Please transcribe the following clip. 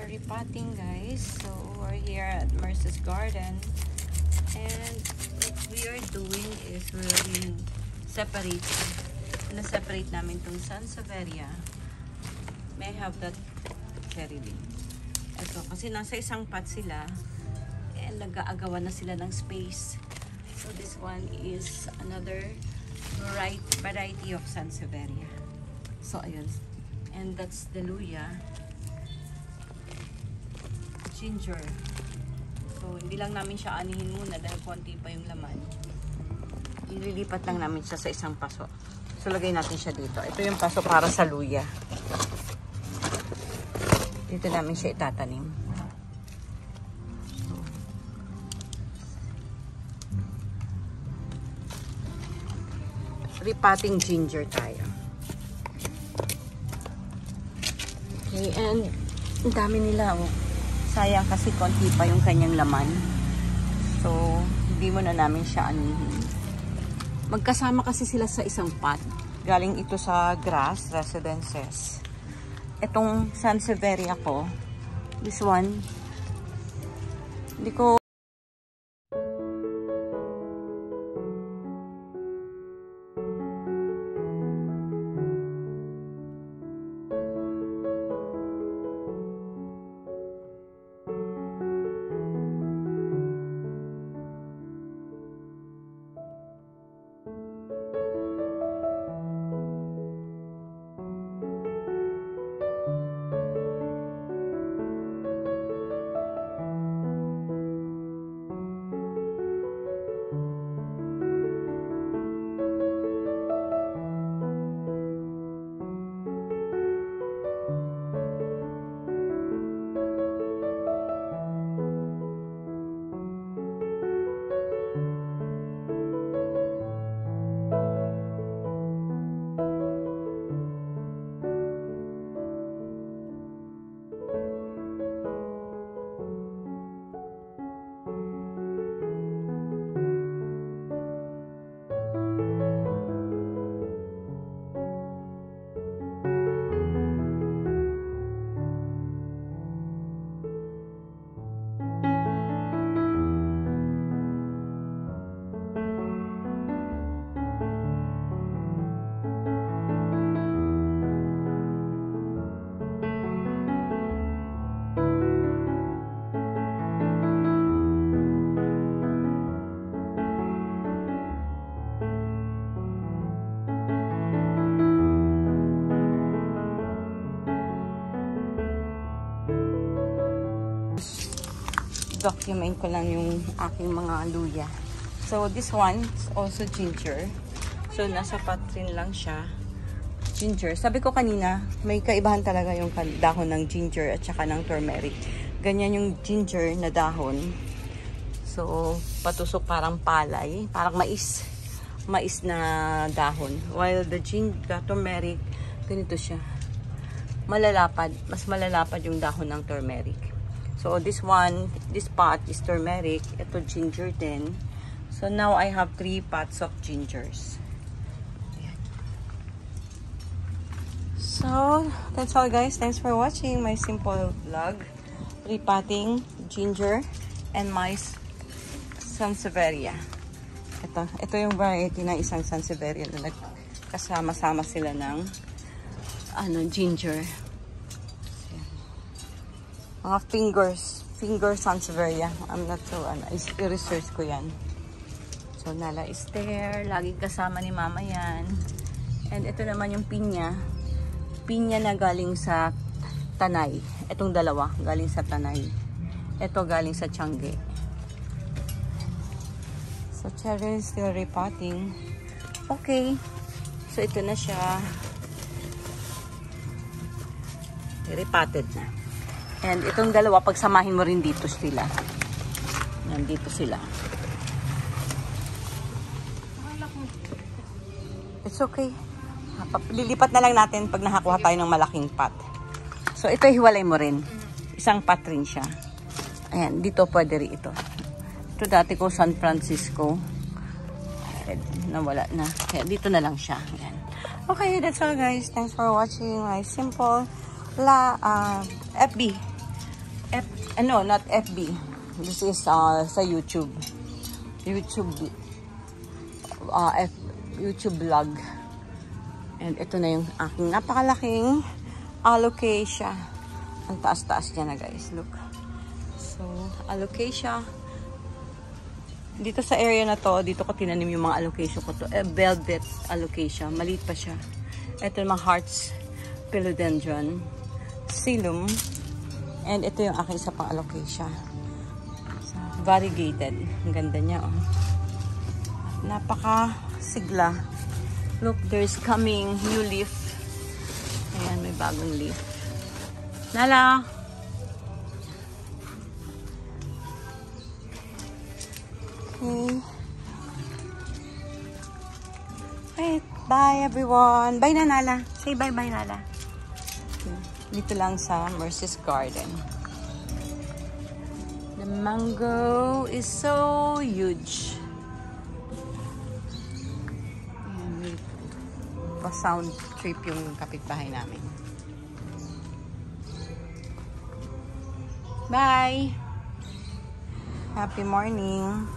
repotting, guys. So we're here at Merce's Garden, and what we are doing is we're separating. Na-separate namin tong Sansevieria. May I have that cherry bean? Ito, kasi nasa isang pot sila, and nag-aagawan na sila ng space. So this one is another variety of Sansevieria. So ayun, and that's the luya. Ginger. So, hindi lang namin siya anihin muna dahil konti pa yung laman. Ililipat lang namin siya sa isang paso. So, lagay natin siya dito. Ito yung paso para sa luya. Dito namin siya itatanim. Repotting ginger tayo. Okay, and ang dami nila, oh. Sayang kasi konti pa yung kanyang laman. So, hindi mo na namin siya anihin. Magkasama kasi sila sa isang pot. Galing ito sa Grass Residences. Itong Sansevieria ko, this one, hindi ko document ko lang yung aking mga luya. So, this one is also ginger. So, nasa pot rin lang siya. Ginger. Sabi ko kanina, may kaibahan talaga yung dahon ng ginger at saka ng turmeric. Ganyan yung ginger na dahon. So, patusok parang palay. Parang mais. Mais na dahon. While the turmeric, ganito siya. Malalapad. Mas malalapad yung dahon ng turmeric. So, this pot is turmeric. Ito ginger din. So, now I have 3 pots of gingers. Ayan. So, that's all, guys. Thanks for watching my simple vlog. Repotting ginger and my Sansevieria. Ito yung variety ng isang Sansevieria na nagkasama-sama sila ng ginger. Mga finger Sansevieria. I'm not so, i-research ko yan. So, Nala is there. Laging kasama ni Mama yan. And ito naman yung pinya. Pinya na galing sa Tanay. Itong dalawa, galing sa Tanay. Ito galing sa Tiangge. So, cherry is still repotting. Okay. So, ito na siya. Repotted na. And itong dalawa, pagsamahin mo rin dito sila. Nandito sila. It's okay. Lilipat na lang natin pag nakakuha tayo ng malaking pot. So, ito hiwalay mo rin. Isang pot rin siya. Ayan, dito pwede rin ito. Ito dati ko San Francisco. Nawala na. Kaya dito na lang siya. Ayan. Okay, that's all, guys. Thanks for watching my simple FB Not FB. This is sa YouTube. YouTube vlog. And ito na yung aking napakalaking alocasia. Ang taas-taas niya na guys. Look. So, alocasia. Dito sa area na to, dito ko tinanim yung mga alocasia ko to. Velvet alocasia. Maliit pa siya. Ito yung mga hearts. Philodendron. Silum. And ito yung aking isa pang alocasia. So, variegated. Ang ganda niya. Oh. Napaka-sigla. Look, there's coming new leaf. Ayan, may bagong leaf. Nala! Okay. Wait, bye everyone. Bye na, Nala. Say bye-bye, Nala. Okay. Dito lang sa Mercy's Garden. The mango is so huge. Sound trip yung kapitbahay namin. Bye! Happy morning!